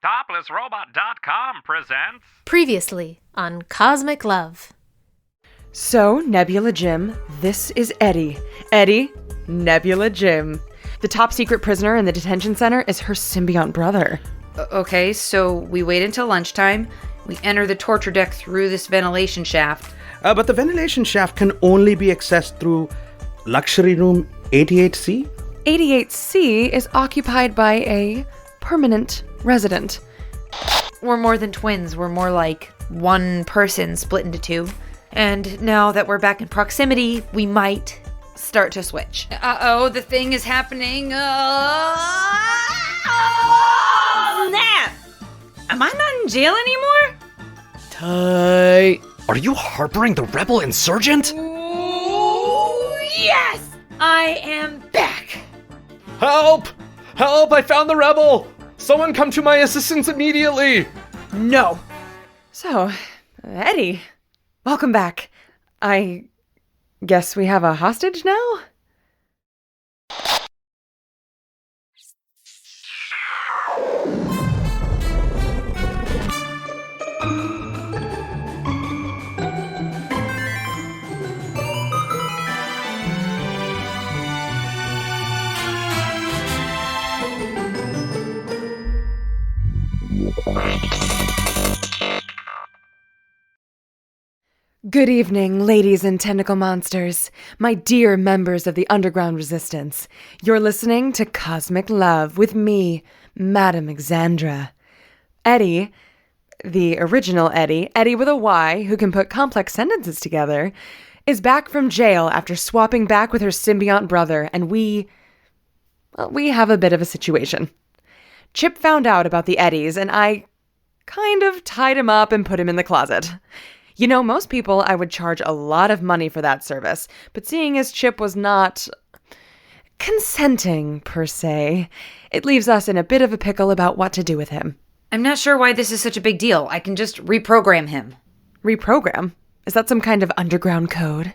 ToplessRobot.com presents... Previously on Cosmic Love. So, Nebula Jim, this is Eddie. Eddie, Nebula Jim. The top secret prisoner in the detention center is her symbiont brother. Okay, so we wait until lunchtime. We enter the torture deck through this ventilation shaft. But the ventilation shaft can only be accessed through luxury room 88C? 88C is occupied by a permanent resident. We're more than twins. We're more like one person split into two. And now that we're back in proximity, we might start to switch. Uh-oh, the thing is happening. Snap! Am I not in jail anymore? Tight. Are you harboring the rebel insurgent? Ooh, yes! I am back. Help! Help! I found the rebel! Someone come to my assistance immediately! No! So, Eddie, welcome back. I guess we have a hostage now? Good evening, ladies and tentacle monsters, my dear members of the underground resistance. You're listening to Cosmic Love with me, Madam Xandra. Eddie, the original Eddie with a Y who can put complex sentences together, is back from jail after swapping back with her symbiont brother, and we have a bit of a situation. Chip found out about the Eddies, and I kind of tied him up and put him in the closet. You know, most people I would charge a lot of money for that service, but seeing as Chip was not consenting, per se, it leaves us in a bit of a pickle about what to do with him. I'm not sure why this is such a big deal. I can just reprogram him. Reprogram? Is that some kind of underground code?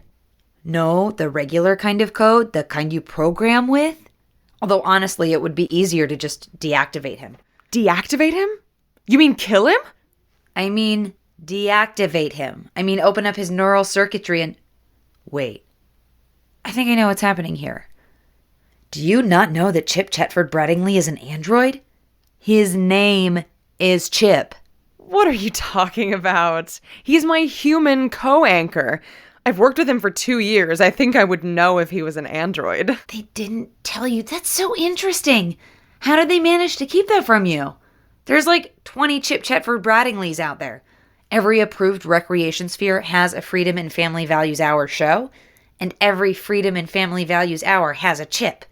No, the regular kind of code, the kind you program with. Although honestly, it would be easier to just deactivate him. Deactivate him? You mean kill him? I mean, deactivate him. I mean, open up his neural circuitry and... Wait. I think I know what's happening here. Do you not know that Chip Chetford Bradingley is an android? His name is Chip. What are you talking about? He's my human co-anchor. I've worked with him for 2 years. I think I would know if he was an android. They didn't tell you. That's so interesting. How did they manage to keep that from you? There's like 20 Chip Chetford Bradingleys out there. Every approved recreation sphere has a Freedom and Family Values Hour show, and every Freedom and Family Values Hour has a chip.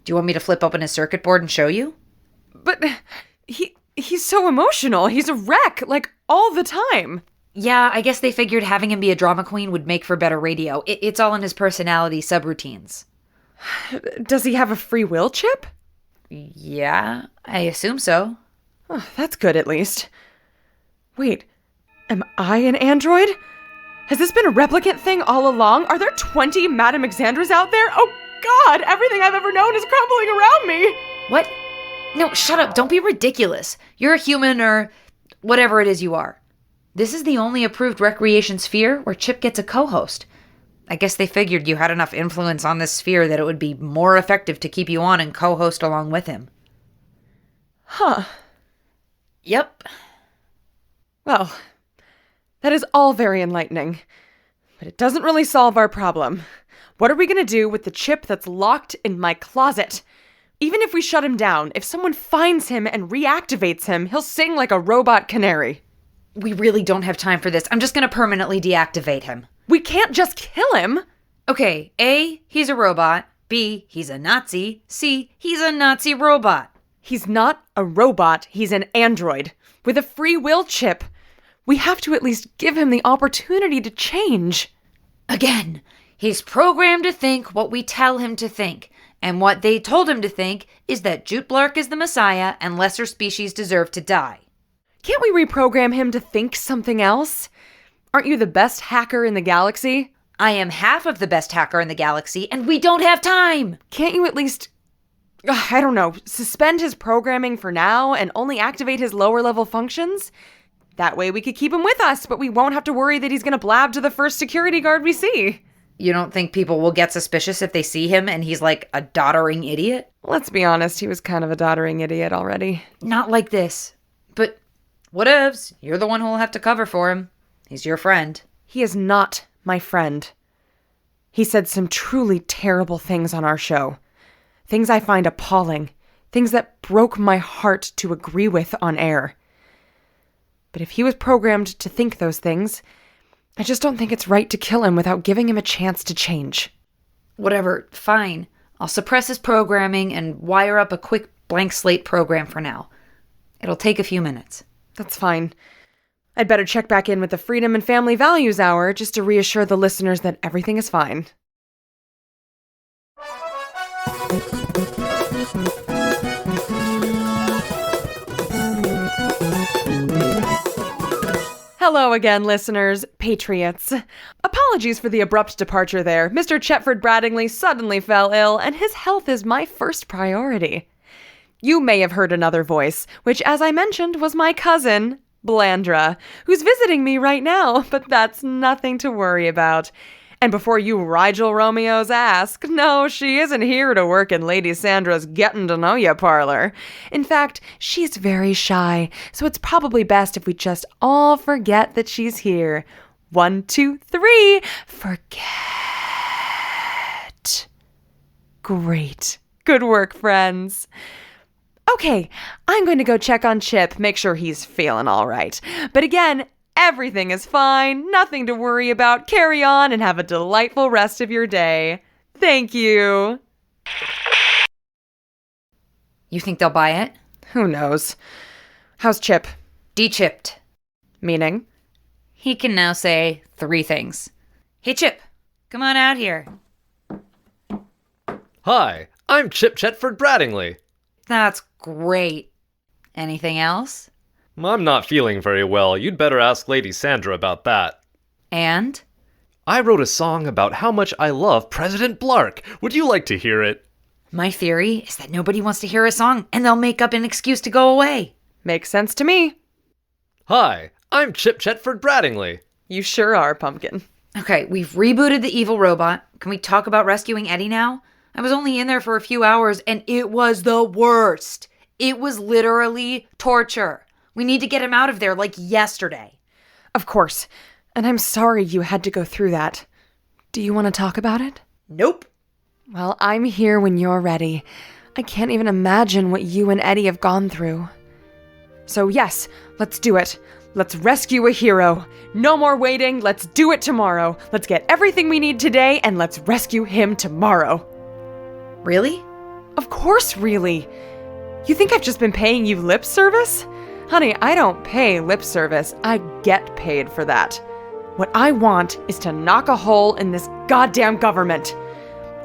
Do you want me to flip open his circuit board and show you? But he's so emotional. He's a wreck, like, all the time. Yeah, I guess they figured having him be a drama queen would make for better radio. It's all in his personality subroutines. Does he have a free will chip? Yeah, I assume so. Oh, that's good, at least. Wait, am I an android? Has this been a replicant thing all along? Are there 20 Madam Xandras out there? Oh God, everything I've ever known is crumbling around me! What? No, shut up, don't be ridiculous. You're a human or whatever it is you are. This is the only approved recreation sphere where Chip gets a co-host. I guess they figured you had enough influence on this sphere that it would be more effective to keep you on and co-host along with him. Huh. Yep. Well, that is all very enlightening, but it doesn't really solve our problem. What are we going to do with the chip that's locked in my closet? Even if we shut him down, if someone finds him and reactivates him, he'll sing like a robot canary. We really don't have time for this. I'm just going to permanently deactivate him. We can't just kill him. Okay, A, he's a robot. B, he's a Nazi. C, he's a Nazi robot. He's not a robot, he's an android with a free will chip. We have to at least give him the opportunity to change. Again, he's programmed to think what we tell him to think. And what they told him to think is that Joot Blark is the Messiah and lesser species deserve to die. Can't we reprogram him to think something else? Aren't you the best hacker in the galaxy? I am half of the best hacker in the galaxy, and we don't have time! Can't you at least I don't know, suspend his programming for now and only activate his lower level functions? That way we could keep him with us, but we won't have to worry that he's gonna blab to the first security guard we see. You don't think people will get suspicious if they see him and he's like a doddering idiot? Let's be honest, he was kind of a doddering idiot already. Not like this. But whatevs, you're the one who'll have to cover for him. He's your friend. He is not my friend. He said some truly terrible things on our show. Things I find appalling. Things that broke my heart to agree with on air. But if he was programmed to think those things, I just don't think it's right to kill him without giving him a chance to change. Whatever, fine. I'll suppress his programming and wire up a quick blank slate program for now. It'll take a few minutes. That's fine. I'd better check back in with the Freedom and Family Values Hour just to reassure the listeners that everything is fine. Hello again, listeners, patriots. Apologies for the abrupt departure there. Mr. Chetford Bradingley suddenly fell ill, and his health is my first priority. You may have heard another voice, which, as I mentioned, was my cousin, Blandra, who's visiting me right now, but that's nothing to worry about. And before you Rigel Romeos ask, no, she isn't here to work in Lady Sandra's getting to know ya parlor. In fact, she's very shy, so it's probably best if we just all forget that she's here. 1, 2, 3, forget. Great. Good work, friends. Okay, I'm going to go check on Chip, make sure he's feeling all right. But again, everything is fine, nothing to worry about. Carry on and have a delightful rest of your day. Thank you. You think they'll buy it? Who knows? How's Chip? De-chipped. Meaning? He can now say 3 things. Hey, Chip, come on out here. Hi, I'm Chip Chetford Bradingley. That's great. Anything else? I'm not feeling very well. You'd better ask Lady Xandra about that. And? I wrote a song about how much I love President Blark. Would you like to hear it? My theory is that nobody wants to hear a song and they'll make up an excuse to go away. Makes sense to me. Hi, I'm Chip Chetford Bradingley. You sure are, Pumpkin. Okay, we've rebooted the evil robot. Can we talk about rescuing Eddie now? I was only in there for a few hours and it was the worst. It was literally torture. We need to get him out of there like yesterday. Of course. And I'm sorry you had to go through that. Do you want to talk about it? Nope. Well, I'm here when you're ready. I can't even imagine what you and Eddie have gone through. So yes, let's do it. Let's rescue a hero. No more waiting. Let's do it tomorrow. Let's get everything we need today and let's rescue him tomorrow. Really? Of course, really. You think I've just been paying you lip service? Honey, I don't pay lip service. I get paid for that. What I want is to knock a hole in this goddamn government.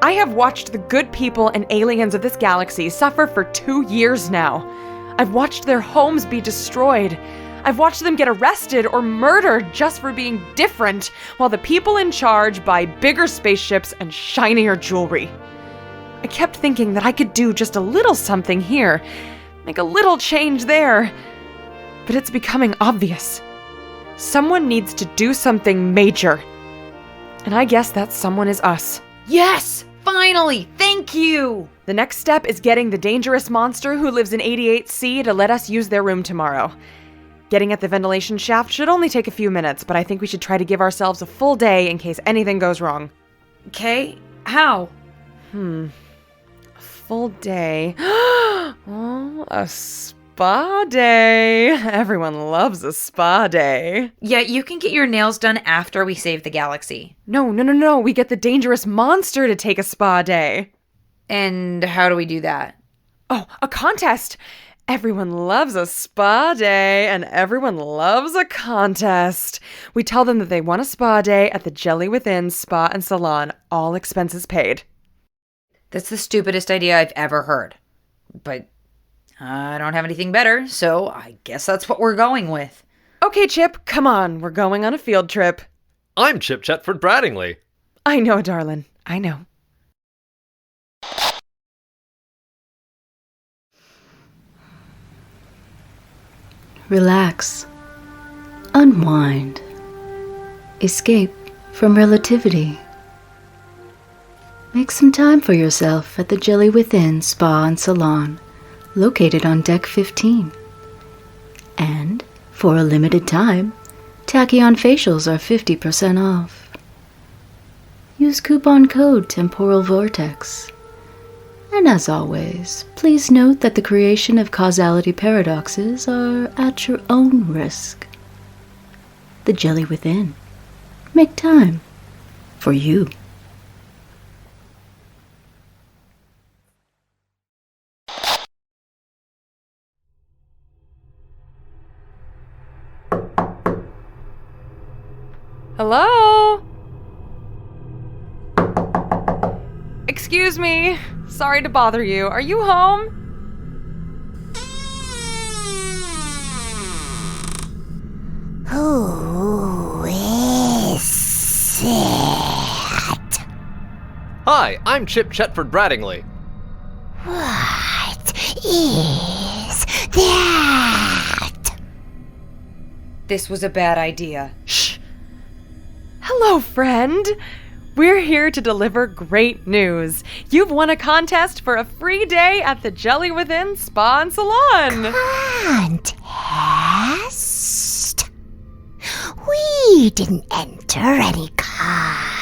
I have watched the good people and aliens of this galaxy suffer for 2 years now. I've watched their homes be destroyed. I've watched them get arrested or murdered just for being different, while the people in charge buy bigger spaceships and shinier jewelry. I kept thinking that I could do just a little something here, make a little change there. But it's becoming obvious. Someone needs to do something major. And I guess that someone is us. Yes! Finally! Thank you! The next step is getting the dangerous monster who lives in 88C to let us use their room tomorrow. Getting at the ventilation shaft should only take a few minutes, but I think we should try to give ourselves a full day in case anything goes wrong. Okay, how? A full day. Oh, a spa day. Everyone loves a spa day. Yeah, you can get your nails done after we save the galaxy. No. We get the dangerous monster to take a spa day. And how do we do that? Oh, a contest. Everyone loves a spa day, and everyone loves a contest. We tell them that they want a spa day at the Jelly Within Spa and Salon, all expenses paid. That's the stupidest idea I've ever heard. But I don't have anything better, so I guess that's what we're going with. Okay, Chip, come on. We're going on a field trip. I'm Chip Chetford Bradingley. I know, darling. I know. relax, unwind, escape from relativity. Make some time for yourself at the Jelly Within Spa and Salon, located on Deck 15. And, for a limited time, Tachyon facials are 50% off. Use coupon code Temporal Vortex. And as always, please note that the creation of causality paradoxes are at your own risk. The Jelly Within. Make time for you. Hello? Excuse me. Sorry to bother you. Are you home? Who is it? Hi, I'm Chip Chetford Brattingly. What is that? This was a bad idea. Shh. Hello, friend. We're here to deliver great news. You've won a contest for a free day at the Jelly Within Spa and Salon. Contest? We didn't enter any contest.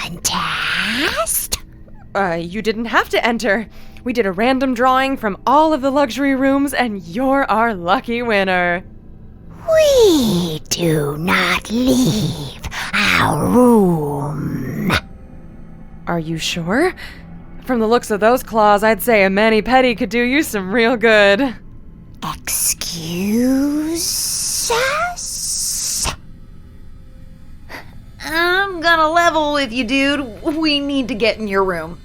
You didn't have to enter. We did a random drawing from all of the luxury rooms, and you're our lucky winner. We do not leave our room. Are you sure? From the looks of those claws, I'd say a mani-pedi could do you some real good. Excuse us? I'm gonna level with you, dude. We need to get in your room.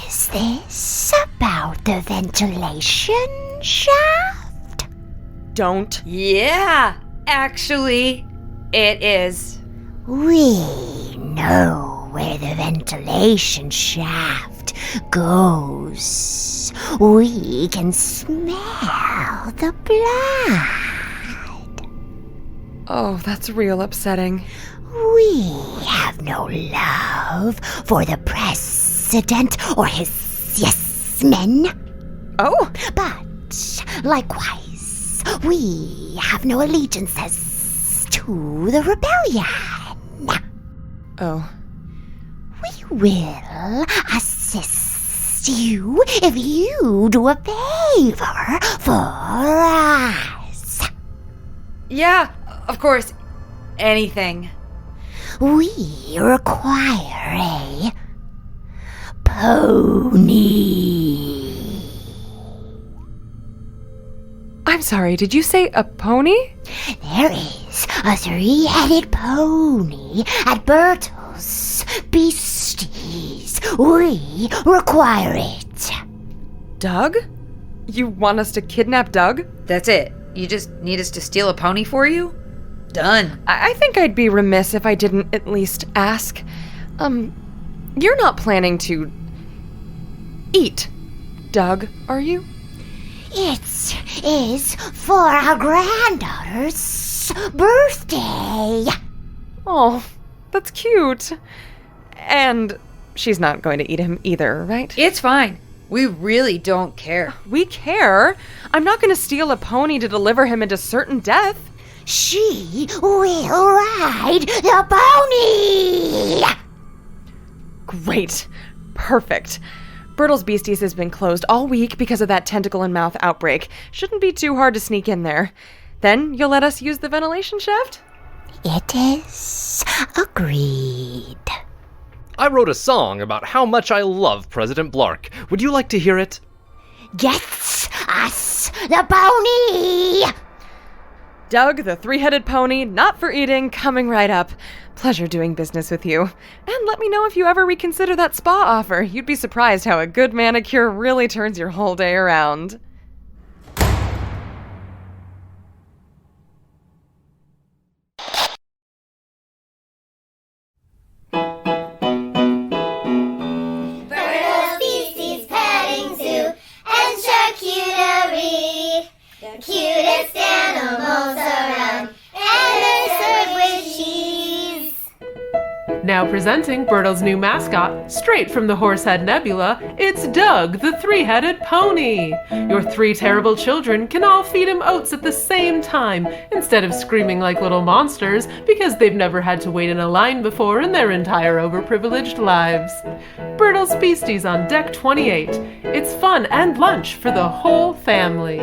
Is this about the ventilation shaft? Don't. Yeah, actually, it is. We know where the ventilation shaft goes. We can smell the blood. Oh, that's real upsetting. We have no love for the president or his yes-men. Oh? But likewise, we have no allegiances to the rebellion. Oh. We will assist you if you do a favor for us. Yeah, of course. Anything. We require a pony. I'm sorry, did you say a pony? There is a three-headed pony at Bertle's Beasties. We require it. Doug? You want us to kidnap Doug? That's it. You just need us to steal a pony for you? Done. I think I'd be remiss if I didn't at least ask. You're not planning to eat Doug, are you? It is for our granddaughter's birthday. Oh, that's cute. And she's not going to eat him either, right? It's fine. We really don't care. We care. I'm not going to steal a pony to deliver him into certain death. She will ride the pony. Great. Perfect. Bertle's Beasties has been closed all week because of that tentacle and mouth outbreak. Shouldn't be too hard to sneak in there. Then you'll let us use the ventilation shaft? It is agreed. I wrote a song about how much I love President Blark. Would you like to hear it? Gets us the pony. Doug, the three-headed pony, not for eating, coming right up. Pleasure doing business with you. And let me know if you ever reconsider that spa offer. You'd be surprised how a good manicure really turns your whole day around. Bertle's Beasties Petting Zoo and Charcuterie, the cutest animals Now presenting Bertle's new mascot, straight from the Horsehead Nebula, it's Doug, the three-headed pony. Your three terrible children can all feed him oats at the same time, instead of screaming like little monsters because they've never had to wait in a line before in their entire overprivileged lives. Bertle's Beasties on Deck 28. It's fun and lunch for the whole family.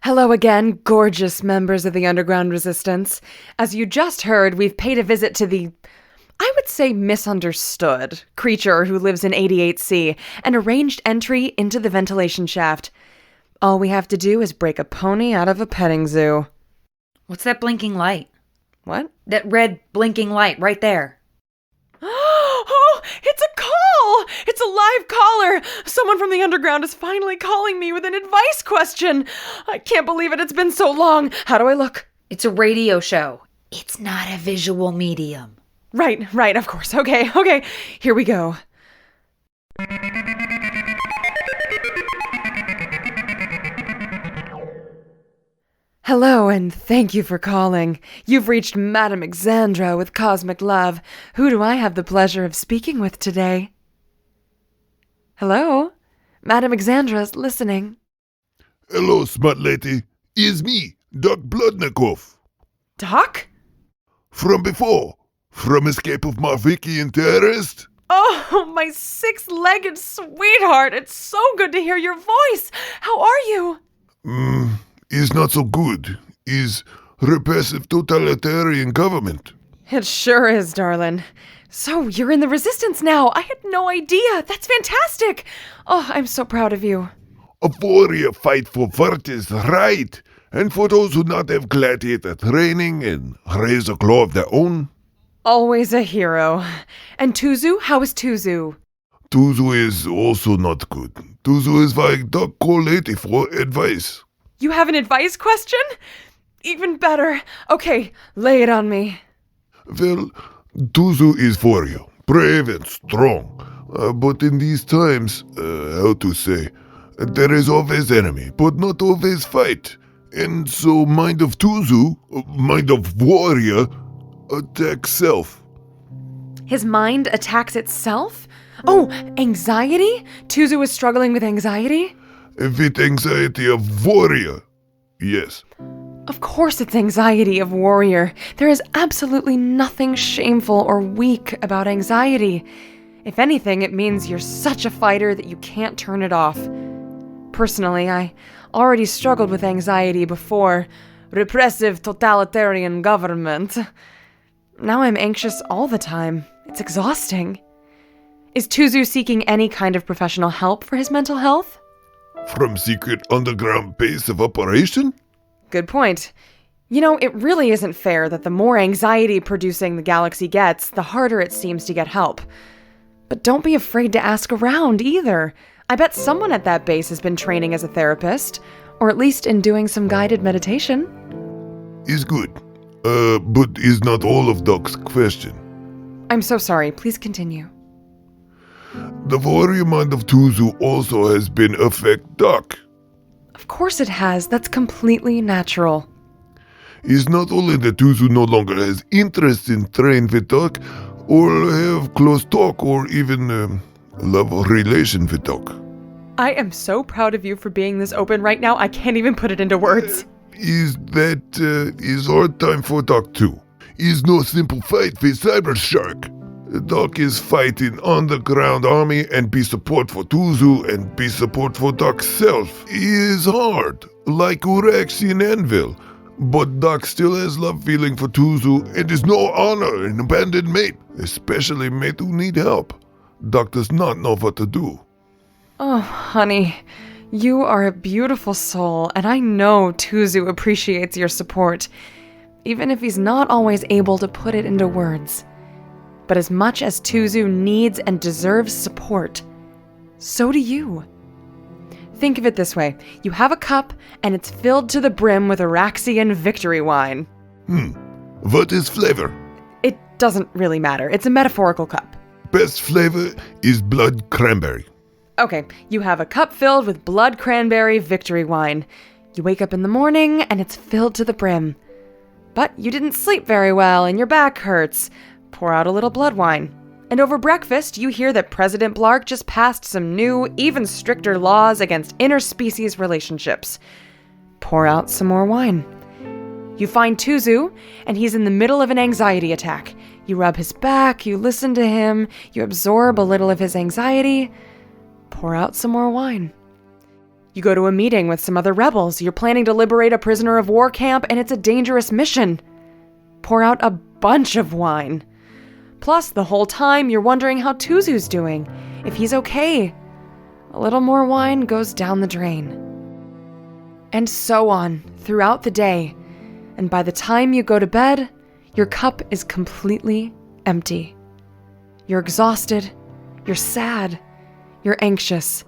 Hello again, gorgeous members of the underground resistance. As you just heard, we've paid a visit to the, I would say, misunderstood creature who lives in 88C and arranged entry into the ventilation shaft. All we have to do is break a pony out of a petting zoo. What's that blinking light? What? That red blinking light right there. Oh, it's a call! It's a live caller! Someone from the underground is finally calling me with an advice question! I can't believe it, it's been so long! How do I look? It's a radio show. It's not a visual medium. Right, of course. Okay, here we go. Hello, and thank you for calling. You've reached Madam Xandra with Cosmic Love. Who do I have the pleasure of speaking with today? Hello? Madam Xandra's listening. Hello, smart lady. It's me, Doc Bludnikov. Doc? From before. From Escape of Marvikian Terrorist. Oh, my six-legged sweetheart. It's so good to hear your voice. How are you? Is not so good. Is repressive totalitarian government. It sure is, darling. So, you're in the resistance now. I had no idea. That's fantastic. Oh, I'm so proud of you. A warrior fight for what is right, and for those who not have gladiator training and raise a claw of their own. Always a hero. And Tuzu? How is Tuzu? Tuzu is also not good. Tuzu is why Doc call lady for advice. You have an advice question? Even better. Okay, lay it on me. Well, Tuzu is warrior, brave and strong. But in these times, how to say, there is always enemy, but not always fight. And so mind of Tuzu, mind of warrior, attacks self. His mind attacks itself? Oh, anxiety? Tuzu is struggling with anxiety? With anxiety of warrior, yes. Of course it's anxiety of warrior. There is absolutely nothing shameful or weak about anxiety. If anything, it means you're such a fighter that you can't turn it off. Personally, I already struggled with anxiety before. Repressive totalitarian government. Now I'm anxious all the time. It's exhausting. Is Tuzu seeking any kind of professional help for his mental health? From secret underground base of operation? Good point. You know, it really isn't fair that the more anxiety-producing the galaxy gets, the harder it seems to get help. But don't be afraid to ask around, either. I bet someone at that base has been training as a therapist, or at least in doing some guided meditation. Is good. But is not all of Doc's question. I'm so sorry. Please continue. The warrior mind of Tuzu also has been affect Doc. Of course it has. That's completely natural. It's not only that Tuzu no longer has interest in train with Doc, or have close talk, or even love a relation with Doc. I am so proud of you for being this open right now. I can't even put it into words. Is that is hard time for Doc too. Is no simple fight with Cyber Shark. Doc is fighting underground army and be support for Tuzu and be support for Doc's self is hard, like Uraxian Anvil. But Doc still has love feeling for Tuzu and is no honor in abandoned mate, especially mate who need help. Doc does not know what to do. Oh, honey, you are a beautiful soul, and I know Tuzu appreciates your support, even if he's not always able to put it into words. But as much as Tuzu needs and deserves support, so do you. Think of it this way. You have a cup, and it's filled to the brim with Araxian victory wine. What is flavor? It doesn't really matter. It's a metaphorical cup. Best flavor is blood cranberry. Okay, you have a cup filled with blood cranberry victory wine. You wake up in the morning and it's filled to the brim. But you didn't sleep very well and your back hurts. Pour out a little blood wine. And over breakfast, you hear that President Blark just passed some new, even stricter laws against interspecies relationships. Pour out some more wine. You find Tuzu, and he's in the middle of an anxiety attack. You rub his back, you listen to him, you absorb a little of his anxiety. Pour out some more wine. You go to a meeting with some other rebels. You're planning to liberate a prisoner of war camp, and it's a dangerous mission. Pour out a bunch of wine. Plus, the whole time, you're wondering how Tuzu's doing, if he's okay. A little more wine goes down the drain. And so on, throughout the day. And by the time you go to bed, your cup is completely empty. You're exhausted, you're sad, you're anxious,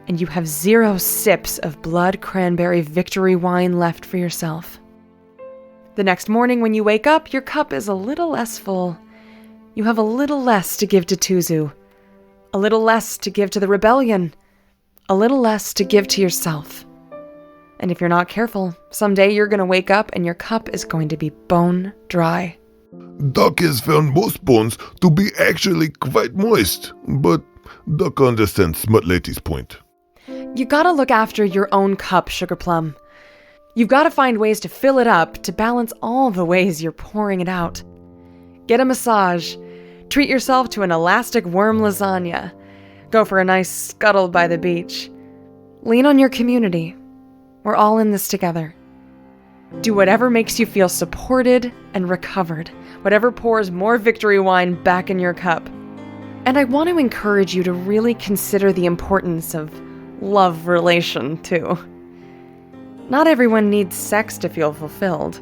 and you have 0 sips of blood cranberry victory wine left for yourself. The next morning when you wake up, your cup is a little less full. You have a little less to give to Tuzu, a little less to give to the rebellion, a little less to give to yourself. And if you're not careful, someday you're going to wake up and your cup is going to be bone dry. Doc has found most bones to be actually quite moist, but Doc understands Smut Lady's point. You gotta look after your own cup, Sugar Plum. You've gotta find ways to fill it up to balance all the ways you're pouring it out. Get a massage. Treat yourself to an elastic worm lasagna. Go for a nice scuttle by the beach. Lean on your community. We're all in this together. Do whatever makes you feel supported and recovered. Whatever pours more victory wine back in your cup. And I want to encourage you to really consider the importance of love relation, too. Not everyone needs sex to feel fulfilled.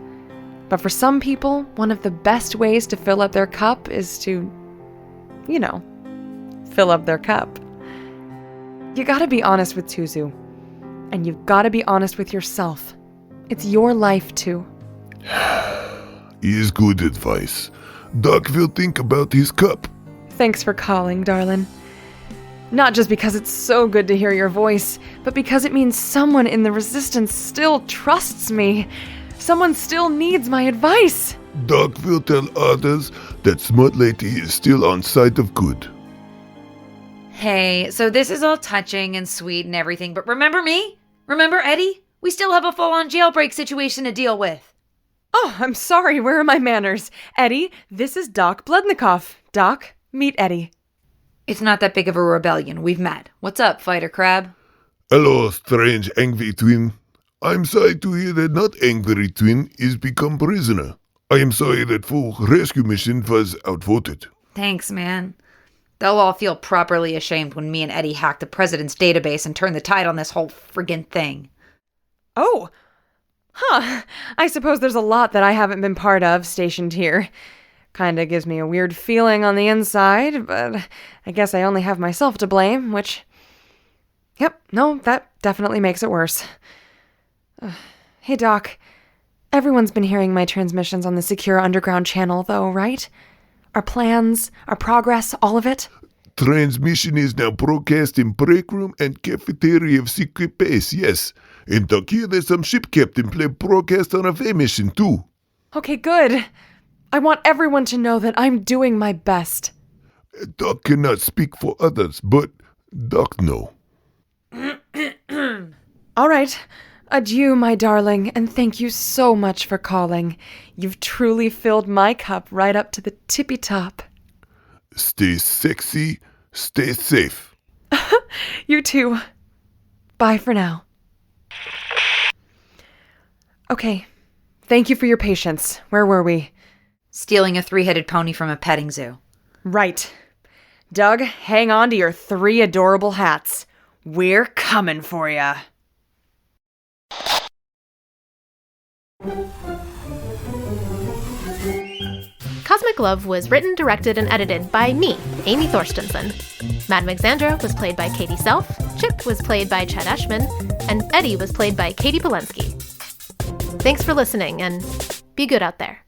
But for some people, one of the best ways to fill up their cup is to, fill up their cup. You gotta be honest with Tuzu. And you've gotta be honest with yourself. It's your life, too. Is good advice. Doc will think about his cup. Thanks for calling, darling. Not just because it's so good to hear your voice, but because it means someone in the Resistance still trusts me. Someone still needs my advice. Doc will tell others that Smut Lady is still on side of good. Hey, so this is all touching and sweet and everything, but remember me? Remember Eddie? We still have a full-on jailbreak situation to deal with. Oh, I'm sorry. Where are my manners? Eddie, this is Doc Blednikoff. Doc, meet Eddie. It's not that big of a rebellion. We've met. What's up, Fighter Crab? Hello, strange angry twin. I'm sorry to hear that not angry twin is become prisoner. I am sorry that full rescue mission was outvoted. Thanks, man. They'll all feel properly ashamed when me and Eddie hacked the president's database and turned the tide on this whole friggin' thing. Oh. I suppose there's a lot that I haven't been part of stationed here. Kinda gives me a weird feeling on the inside, but I guess I only have myself to blame, which... Yep, no, that definitely makes it worse. Hey, Doc. Everyone's been hearing my transmissions on the secure underground channel, though, right? Our plans, our progress, all of it? Transmission is now broadcast in break room and cafeteria of secret base, yes. And Doc here there's some ship captain play broadcast on a V mission too. Okay, good. I want everyone to know that I'm doing my best. Doc cannot speak for others, but Doc know. All right. Adieu, my darling, and thank you so much for calling. You've truly filled my cup right up to the tippy top. Stay sexy, stay safe. You too. Bye for now. Okay. Thank you for your patience. Where were we? Stealing a 3-headed pony from a petting zoo. Right. Doug, hang on to your 3 adorable hats. We're coming for ya. Cosmic Love was written, directed, and edited by me, Amy Thorstensen. Madam Xandra was played by Katie Self, Chip was played by Chad Ashman, and Eddie was played by Katie Polensky. Thanks for listening, and be good out there.